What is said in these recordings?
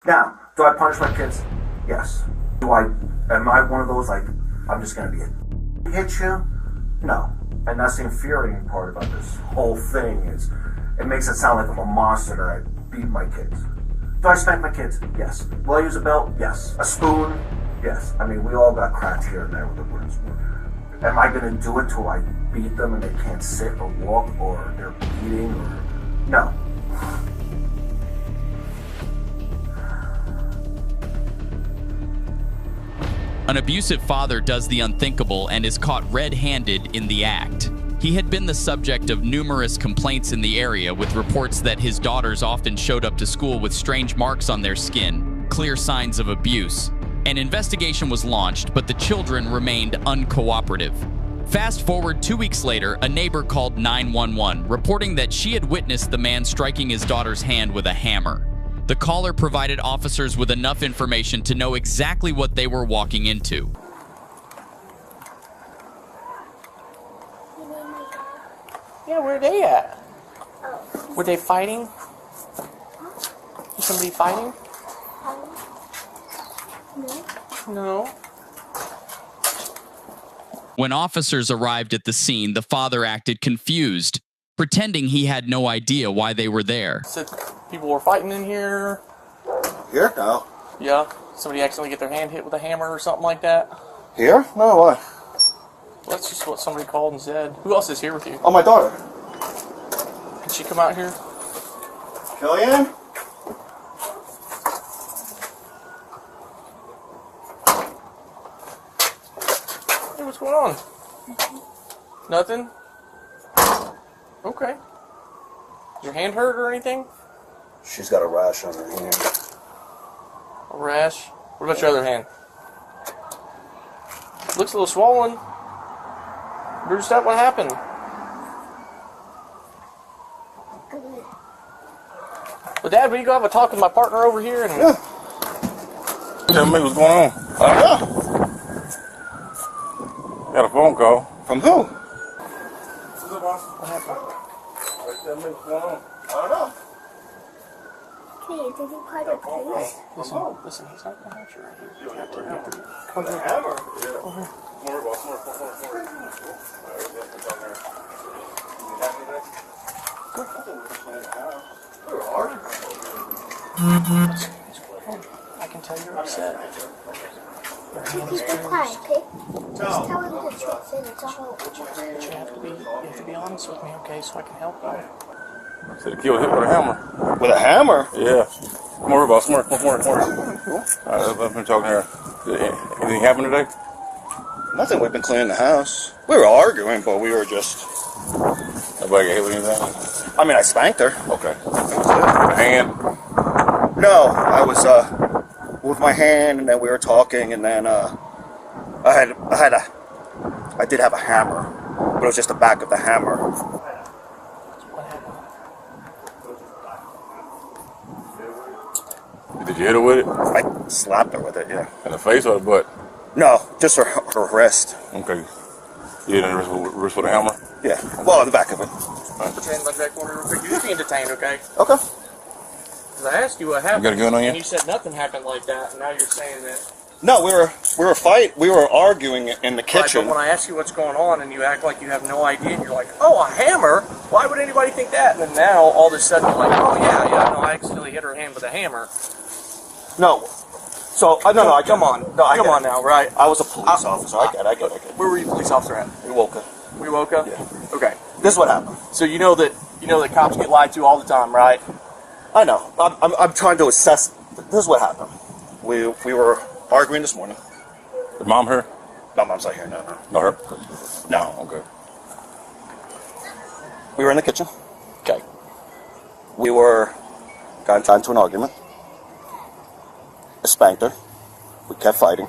Now, do I punish my kids? Yes. Am I one of those, like, I'm just gonna hit you? No. And that's the infuriating part about this whole thing is it makes it sound like I'm a monster that I beat my kids. Do I spank my kids? Yes. Will I use a belt? Yes. A spoon? Yes. I mean, we all got cracked here and there with a wooden spoon. Am I gonna do it till I beat them and they can't sit or walk or they're bleeding or... No. An abusive father does the unthinkable and is caught red-handed in the act. He had been the subject of numerous complaints in the area, with reports that his daughters often showed up to school with strange marks on their skin, clear signs of abuse. An investigation was launched, but the children remained uncooperative. Fast forward 2 weeks later, a neighbor called 911, reporting that she had witnessed the man striking his daughter's hand with a hammer. The caller provided officers with enough information to know exactly what they were walking into. Yeah, where are they at? Were they fighting? Was somebody fighting? No. When officers arrived at the scene, the father acted confused, pretending he had no idea why they were there. Said people were fighting in here. Here? No. Yeah. Somebody accidentally get their hand hit with a hammer or something like that. Here? No, why? Well, that's just what somebody called and said. Who else is here with you? Oh, my daughter. Can she come out here? Kellyanne? Hey, what's going on? Nothing? Okay. Is your hand hurt or anything? She's got a rash on her hand. A rash? What about your other hand? Looks a little swollen. Bruised up, what happened? Well, Dad, will you go have a talk with my partner over here? And yeah. Tell me what's going on. Yeah. Got a phone call. From who? what happened? Tell me what's going on. I don't know. Did you call the police? Listen, he's not going to hurt you right here. You have to Come here. Hammer? Yeah. More, boss. More. I can tell you're upset. Keep it quiet, okay? Just tell him the truth and it's all. But you have to be honest with me, okay, so I can help you. Said the kid hit with a hammer. With a hammer? Yeah. Come over, boss. More. Alright, I've been talking here. Anything happened today? Nothing. We've been cleaning the house. We were arguing, but we were just... Nobody got hit with anything? I mean, I spanked her. Okay. The hand? No, I was with my hand, and then we were talking, and then I did have a hammer, but it was just the back of the hammer. Did you hit her with it? I slapped her with it, yeah. In the face or the butt? No, just her wrist. Okay. You hit her in the wrist with a hammer? Yeah. Well, the back of it. Put your hand on the back corner real quick. You're just being detained, okay? Okay. Because I asked you what happened. You got a gun on you? And you said nothing happened like that, and now you're saying that. No, we were arguing in the Right, kitchen. but when I ask you what's going on and you act like you have no idea, and you're like, oh, a hammer? Why would anybody think that? And then now, all of a sudden, you're like, oh, yeah, no, I accidentally hit her hand with a hammer. No. So, no, Come on. Come on now, right? I was a police officer. I get it. Where were you police officer at? We woke up. We woke up? Yeah. Okay. This is what happened. So you know that cops get lied to all the time, right? I know. I'm trying to assess. This is what happened. We were arguing this morning. Is mom here? No, mom's not here. No. No, her? No. Okay. We were in the kitchen. Okay. We got into an argument. I spanked her. We kept fighting.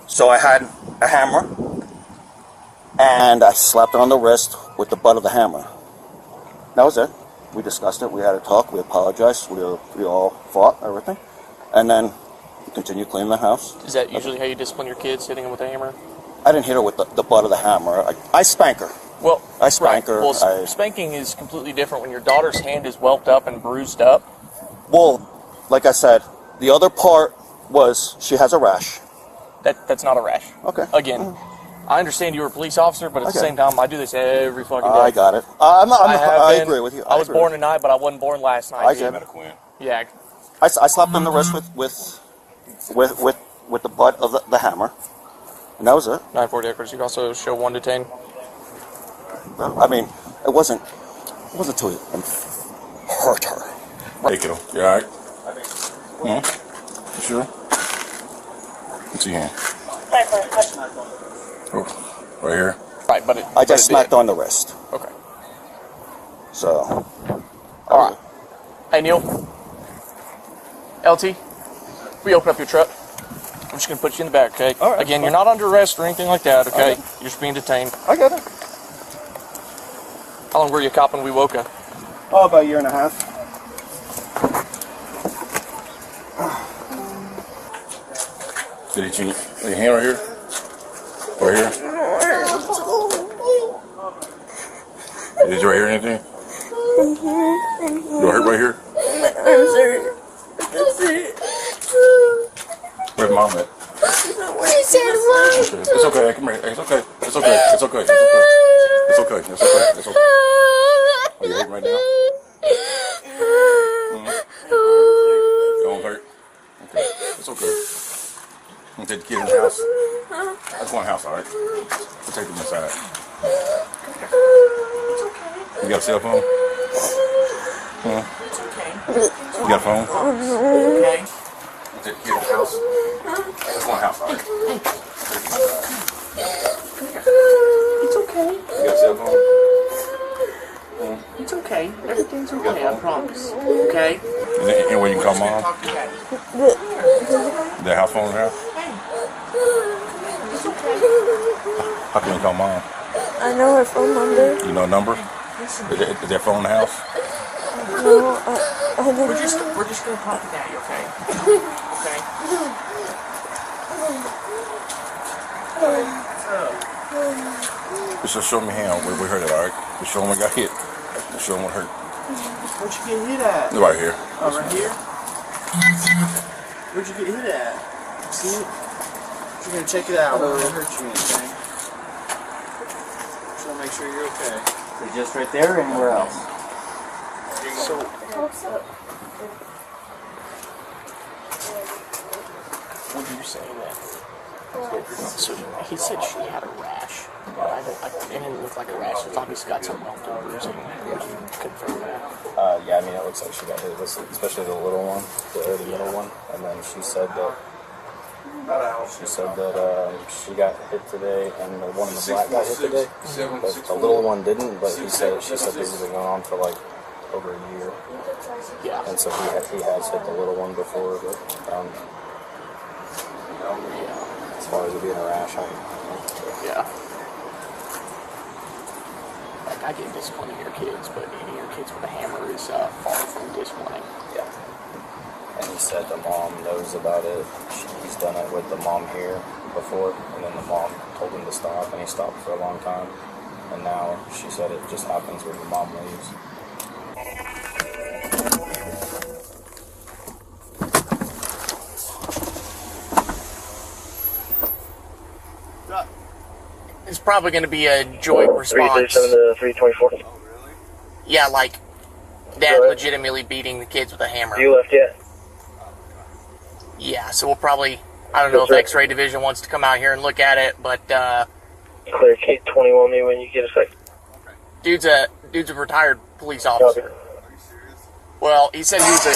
So I had a hammer, and I slapped her on the wrist with the butt of the hammer. That was it. We discussed it. We had a talk. We apologized. We all fought, everything. And then we continued cleaning the house. Is that usually how you discipline your kids, hitting them with a hammer? I didn't hit her with the butt of the hammer. I spank her. Well, I spank her. Well, spanking is completely different when your daughter's hand is whelped up and bruised up. Well, like I said, The other part was she has a rash. That's not a rash. Okay. Again, I understand you were a police officer, but at the same time, I do this every fucking day. I got it. I agree with you. I was born tonight, but I wasn't born last night. I get it. Yeah. I slapped on the wrist with the butt of the hammer, and that was it. 940 records. You can also show 1 detained. Well, I mean, it wasn't until it hurt her. Hey, kiddo. You alright? You sure? What's your hand? Oh, right here. Right, but I just smacked on the wrist. Okay. So. All right. Hey, Neil. LT, we open up your truck. I'm just going to put you in the back, okay? All right, again, you're not under arrest or anything like that, okay? You're just being detained. I got it. How long were you a cop when we woke up? Oh, about a year and a half. Did he change your hand right here? Right here? Did you right here anything? Do I hurt right here? Where's mom at? It's okay. Come here. It's okay. It's okay. It's okay. It's okay. It's okay. It's okay. It's okay. Are you hurting right now? Don't hurt. Okay. It's okay. I'm gonna take the kid in the house. Let's go in the house, alright? We'll take them inside. You got a cell phone? You got a phone? Okay. We'll take the kid in the house. Let's go in the house, alright? It's okay. You got a cell phone? It's okay. Everything's okay, I promise. Okay? Anywhere you can call mom? That house phone in there? How can you call mom? I know her phone number. You know a number? Is there a phone in the house? No, I didn't. We're just gonna talk to Daddy, okay? Okay. Just show me hand where we hurt it, alright? Just show him we got hit. Just show him what hurt. Where'd you get hit at? Right here. Oh, right here? Where'd you get hit at? See it? You're gonna check it out. It won't hurt you anything. Just wanna make sure you're okay. So just right there, or anywhere else? So, What did you say then? So he said she had a rash. But it didn't look like a rash. It's obviously got some welt or bruising. Confirm that. Yeah, I mean, it looks like she got hit, especially the little one, the middle one. And then she said that she got hit today, and the one in the black got hit today. But the little one didn't. But she said this has been going on for like over a year. Yeah. And so he has hit the little one before. But as far as it being a rash, Yeah. Like, I get disciplining your kids, but hitting your kids with a hammer is far from disciplining. yeah. And he said the mom knows about it. He's done it with the mom here before, and then the mom told him to stop, and he stopped for a long time. And now she said it just happens when the mom leaves. It's probably going to be a joint response. 337 to 324. Yeah, like dad legitimately beating the kids with a hammer. You left yet? Yeah, so we'll probably, I don't know if X-ray division wants to come out here and look at it, but Clear Kate 21 me when you get a second. dude's a retired police officer. Well, he said he was a.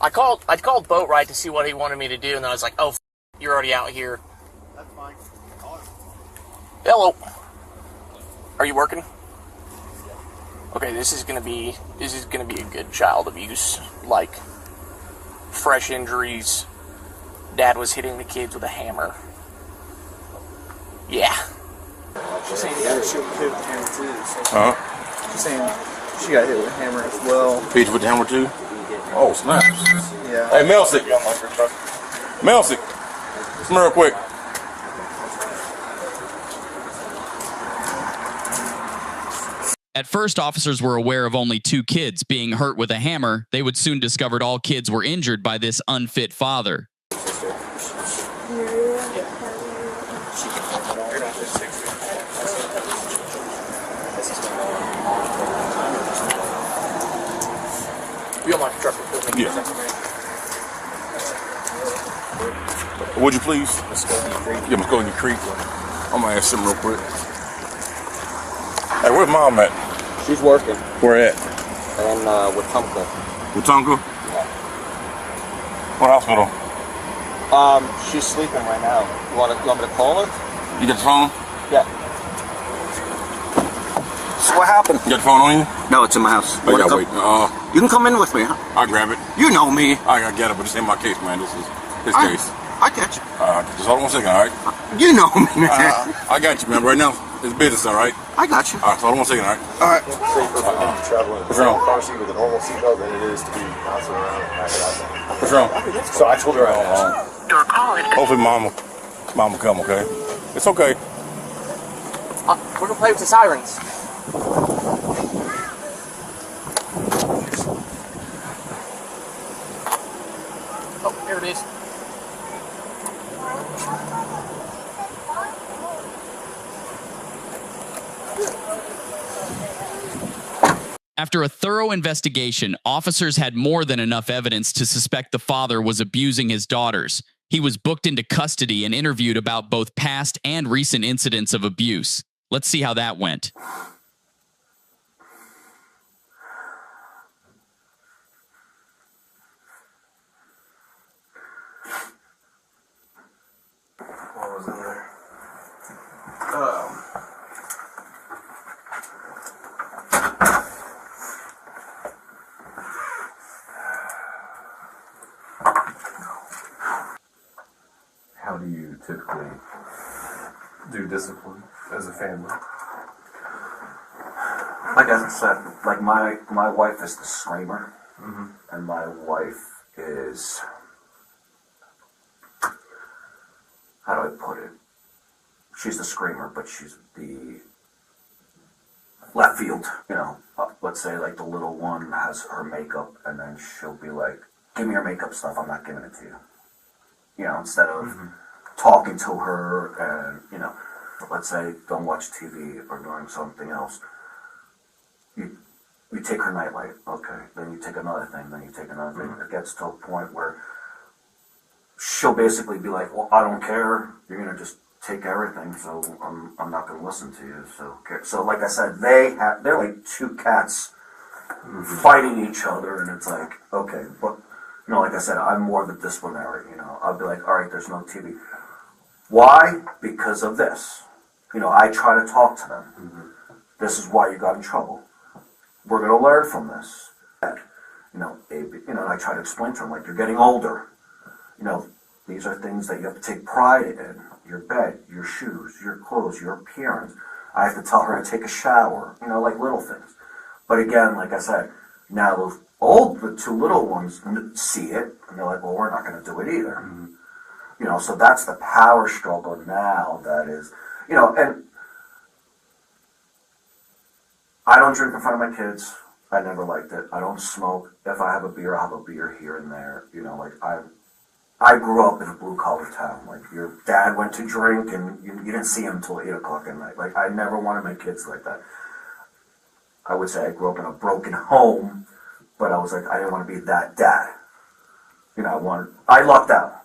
I called Boatwright to see what he wanted me to do, and then I was like, "Oh, you're already out here." that's fine. Hello. Are you working? Okay, this is gonna be a good child abuse. Like fresh injuries. Dad was hitting the kids with a hammer. Yeah. She's saying you got hit with a hammer too. So she's saying she got hit with a hammer as well. Peach with the hammer too? Oh, snaps. Yeah. Hey, Melsick. Melsick. Come here real quick. At first, officers were aware of only 2 kids being hurt with a hammer. They would soon discover all kids were injured by this unfit father. You don't mind the truck? Yeah. Would you please? Yeah, Muscogee Creek. I'm gonna ask him real quick. Hey, where's Mom at? She's working. Where at? And with Tumka. Watonka? Yeah. What hospital? She's sleeping right now. You want me to call her? You got the phone? Yeah. So what happened? You got the phone on you? No, it's in my house. I gotta wait. You can come in with me, huh? I'll grab it. You know me. I get it, but it's in my case, man. This is his case. I got you. Just hold on 1 second, all right? You know me, man. I got you, man. Right now, it's business, all right? I got you. All right, hold on 1 second, all right? All right. Safer for traveling What's wrong? car seat with a normal seatbelt than it is to be bouncing around and back out. What's wrong? So I told her I Hopefully mom will come, okay? It's okay. We're gonna play with the sirens. Oh, here it is. After a thorough investigation, officers had more than enough evidence to suspect the father was abusing his daughters. He was booked into custody and interviewed about both past and recent incidents of abuse. Let's see how that went. What was in there? How do you typically do discipline as a family? Like I said, like my wife is the screamer, and my wife is, how do I put it? She's the screamer, but she's the left field. You know, let's say like the little one has her makeup, and then she'll be like, "Give me your makeup stuff. I'm not giving it to you." You know, instead of talking to her and, you know, let's say don't watch TV or doing something else. You take her nightlight, okay, then you take another thing, then you take another thing. It gets to a point where she'll basically be like, well, I don't care, you're going to just take everything, so I'm not going to listen to you. So like I said, they're like 2 cats fighting each other, and it's like, okay, but, you know, like I said, I'm more the disciplinary, you know. I'll be like, all right, there's no TV. Why? Because of this. You know, I try to talk to them. This is why you got in trouble. We're going to learn from this. You know, and I try to explain to them, like, you're getting older. You know, these are things that you have to take pride in. Your bed, your shoes, your clothes, your appearance. I have to tell her to take a shower. You know, like little things. But again, like I said, now the 2 little ones see it, and they're like, well, we're not going to do it either. You know, so that's the power struggle now that is, you know, and I don't drink in front of my kids. I never liked it. I don't smoke. If I have a beer, I'll have a beer here and there. You know, like I grew up in a blue-collar town. Like, your dad went to drink, and you didn't see him until 8 o'clock at night. Like, I never wanted my kids like that. I would say I grew up in a broken home, but I was like, I didn't want to be that dad. You know, I lucked out.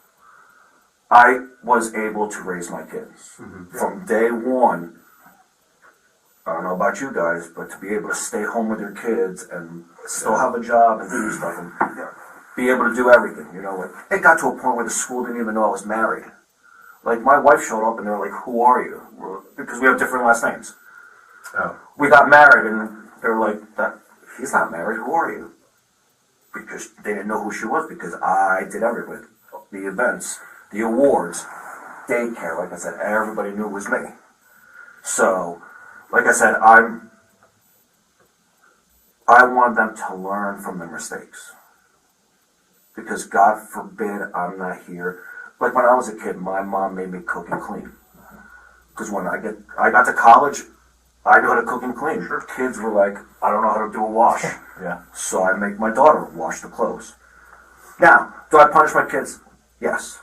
I was able to raise my kids. From day one, I don't know about you guys, but to be able to stay home with your kids and still have a job and do stuff and be able to do everything, you know. Like, it got to a point where the school didn't even know I was married. Like, my wife showed up and they were like, who are you? Because we have different last names. We got married and they were like, he's not married, who are you? Because they didn't know who she was, because I did everything. The events, the awards, daycare, like I said, everybody knew it was me. So, like I said, I want them to learn from their mistakes. Because God forbid I'm not here. Like when I was a kid, my mom made me cook and clean. Because when I got to college, I knew how to cook and clean. Kids were like, I don't know how to do a wash. Yeah. So I make my daughter wash the clothes. Now, do I punish my kids? Yes.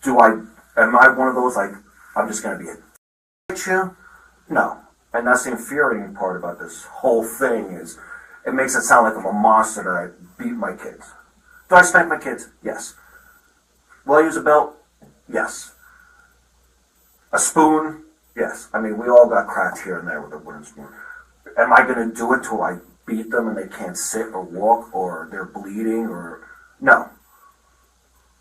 Am I one of those like, I'm just going to be a hit you? No. And that's the infuriating part about this whole thing is it makes it sound like I'm a monster that I beat my kids. Do I spank my kids? Yes. Will I use a belt? Yes. A spoon? Yes. I mean, we all got cracked here and there with a wooden spoon. Am I going to do it till I beat them and they can't sit or walk or they're bleeding or... No.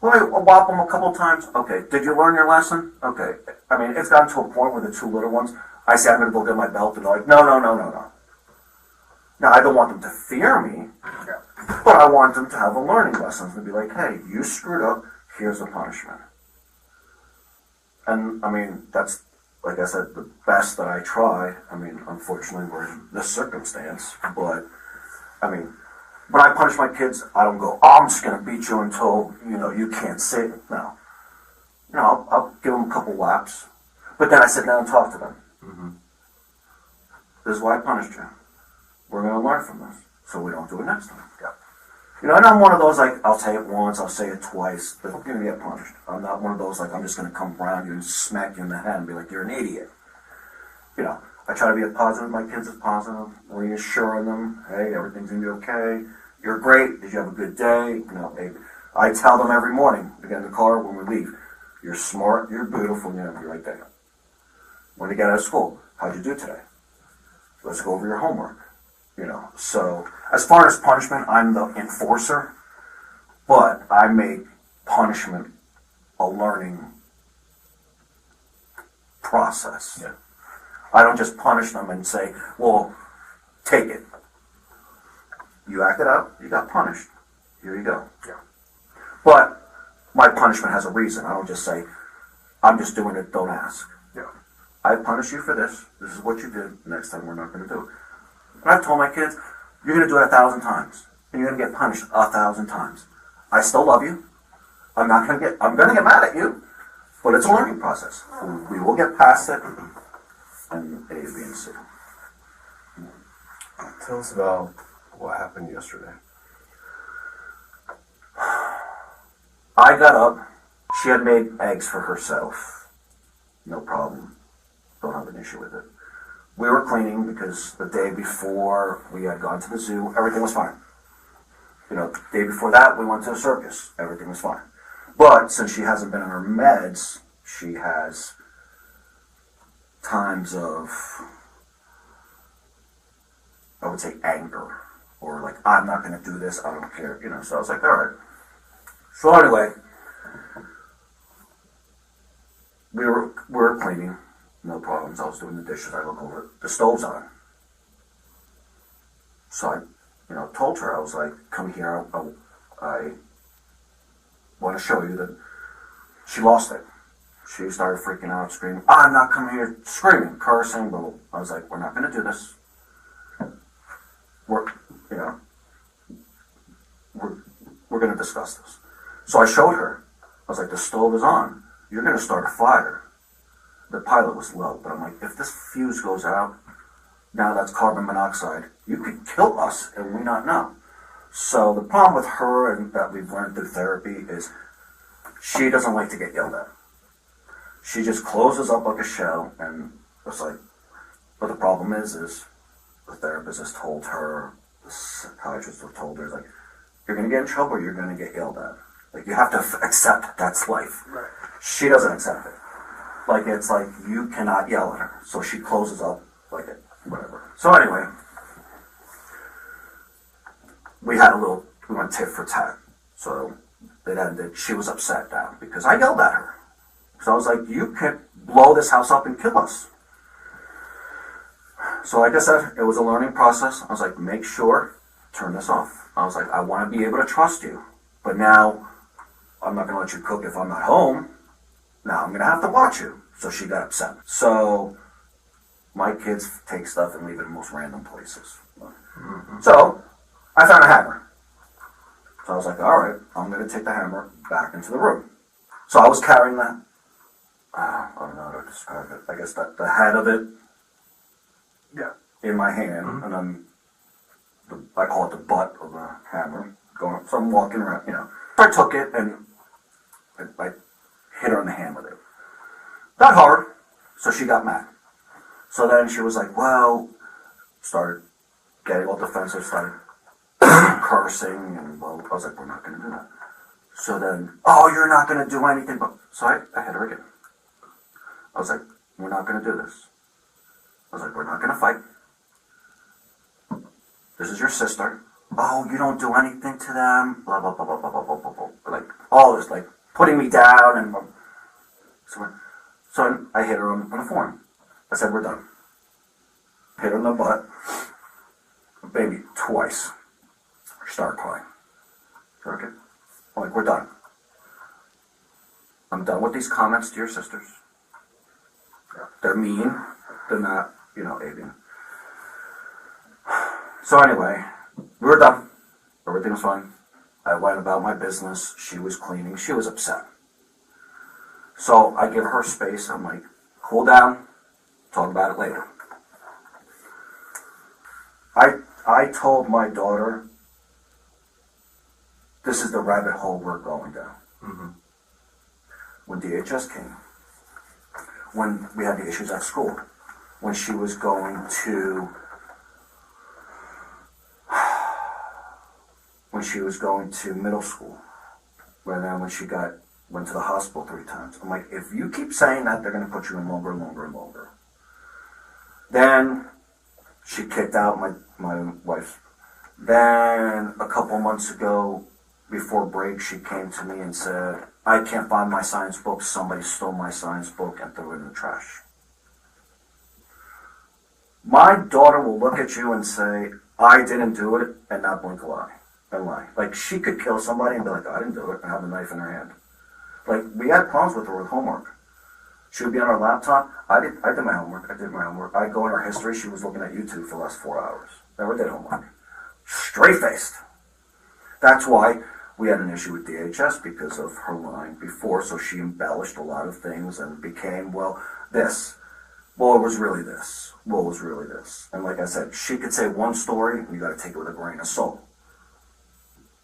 Well, I whop them a couple times. Okay. Did you learn your lesson? Okay. I mean, it's gotten to a point where the two little ones, I say I'm going to go get my belt and they're like, no. Now, I don't want them to fear me, but I want them to have a learning lesson and be like, hey, you screwed up. Here's the punishment. And, I mean, that's, like I said, the best that I try. I mean, unfortunately, we're in this circumstance, but, I mean, when I punish my kids, I don't go, I'm just going to beat you until, you can't sit. No. I'll give them a couple whaps, but then I sit down and talk to them. Mm-hmm. This is why I punished you. We're going to learn from this, so we don't do it next time. Yeah. And I'm one of those, like, I'll say it once, I'll say it twice, but you're going to get punished. I'm not one of those, like, I'm just going to come around you and smack you in the head and be like, you're an idiot. I try to be as positive with my kids as possible, reassuring them, hey, everything's going to be okay. You're great. Did you have a good day? Baby. I tell them every morning, we get in the car when we leave, you're smart, you're beautiful, you're right there. When you get out of school, how'd you do today? Let's go over your homework. So as far as punishment, I'm the enforcer, but I make punishment a learning process. Yeah. I don't just punish them and say, well, take it. You acted out, you got punished. Here you go. Yeah. But my punishment has a reason. I don't just say, I'm just doing it, don't ask. Yeah. I punish you for this. This is what you did. Next time we're not going to do it. And I've told my kids, you're going to do it 1,000 times. And you're going to get punished 1,000 times. I still love you. I'm going to get mad at you. But it's a learning process. We will get past it. And A, B, and C. Tell us about what happened yesterday. I got up. She had made eggs for herself. No problem. Don't have an issue with it. We were cleaning because the day before we had gone to the zoo, everything was fine. The day before that, we went to a circus. Everything was fine. But since she hasn't been on her meds, she has times of, I would say, anger. Or like, I'm not going to do this, I don't care. So I was like, all right. So anyway, we were cleaning. No problems. I was doing the dishes. I look over. The stove's on. So I, told her, I was like, come here. I want to show you that she lost it. She started freaking out, screaming, I'm not coming here, screaming, cursing, blah, blah. I was like, we're not going to do this. We're going to discuss this. So I showed her. I was like, the stove is on. You're going to start a fire. The pilot was low, but I'm like, if this fuse goes out, now that's carbon monoxide. You could kill us and we not know. So the problem with her and that we've learned through therapy is she doesn't like to get yelled at. She just closes up like a shell and it's like, but the problem is the therapist has told her, the psychiatrist has told her, it's like, you're going to get in trouble or you're going to get yelled at. Like, you have to accept that's life. Right. She doesn't accept it. Like, it's like, you cannot yell at her. So she closes up like it, whatever. So anyway, we went tit for tat. So it ended, she was upset now because I yelled at her. So I was like, you could blow this house up and kill us. So like I said, it was a learning process. I was like, make sure, turn this off. I was like, I want to be able to trust you. But now, I'm not going to let you cook if I'm not home. Now I'm going to have to watch you. So she got upset. So my kids take stuff and leave it in the most random places. Mm-hmm. So I found a hammer. So I was like, all right, I'm going to take the hammer back into the room. So I was carrying that. I don't know how to describe it. I guess the head of it in my hand, and then I call it the butt of the hammer. Going, so I'm walking around, So I took it and I hit her in the hand with it. Not hard, so she got mad. So then she was like, well, started getting all defensive, started cursing, and well, I was like, we're not going to do that. So then, oh, you're not going to do anything. But so I hit her again. I was like, we're not going to do this. I was like, we're not going to fight. This is your sister. Oh, you don't do anything to them. Blah, blah, blah, blah, blah, blah, blah, blah, blah. Like, all this, like, putting me down. And so I hit her on the form. I said, we're done. Hit her in the butt. Maybe twice. She started crying. Okay? I'm like, we're done. I'm done with these comments to your sisters. They're mean. They're not, avian. So anyway, we were done. Everything was fine. I went about my business. She was cleaning. She was upset. So I give her space. I'm like, cool down. Talk about it later. I told my daughter, this is the rabbit hole we're going down. Mm-hmm. When DHS came, when we had the issues at school, when she was going to middle school, when she went to the hospital 3 times. I'm like, if you keep saying that, they're going to put you in longer and longer and longer. Then she kicked out my wife. Then a couple months ago, before break, she came to me and said, I can't find my science book. Somebody stole my science book and threw it in the trash. My daughter will look at you and say, I didn't do it, and not blink an eye and lie. Like, she could kill somebody and be like, I didn't do it, and have a knife in her hand. Like, we had problems with her with homework. She would be on her laptop. I did my homework. I'd go in her history. She was looking at YouTube for the last 4 hours. Never did homework. Straight-faced. That's why we had an issue with DHS, because of her lying before, so she embellished a lot of things and became, this. Well, it was really this. Well, it was really this. And like I said, she could say one story, and you got to take it with a grain of salt.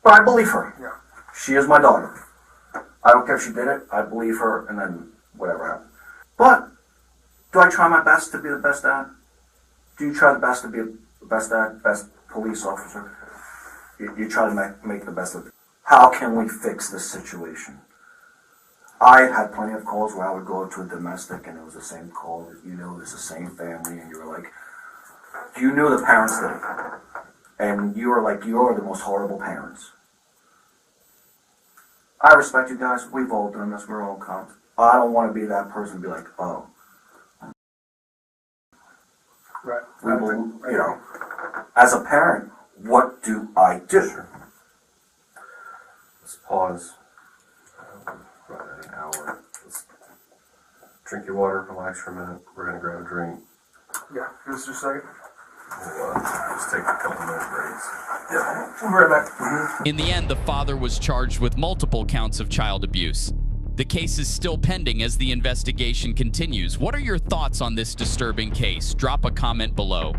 But I believe her. Yeah. She is my daughter. I don't care if she did it. I believe her, and then whatever happened. But do I try my best to be the best dad? Do you try the best to be the best dad, best police officer? You try to make the best of it. How can we fix this situation? I had plenty of calls where I would go to a domestic and it was the same call. It was the same family, and you were like, you knew the parents did it. And you were like, you are the most horrible parents. I respect you guys. We've all done this. We're all cops. I don't want to be that person and be like, oh. Right. We will, as a parent, what do I do? Sure. Let's pause. About an hour. Let's drink your water, relax for a minute. We're going to grab a drink. Yeah, give us just a second. We'll just take a couple minute breaks. Yeah, we'll be right back. In the end, the father was charged with multiple counts of child abuse. The case is still pending as the investigation continues. What are your thoughts on this disturbing case? Drop a comment below.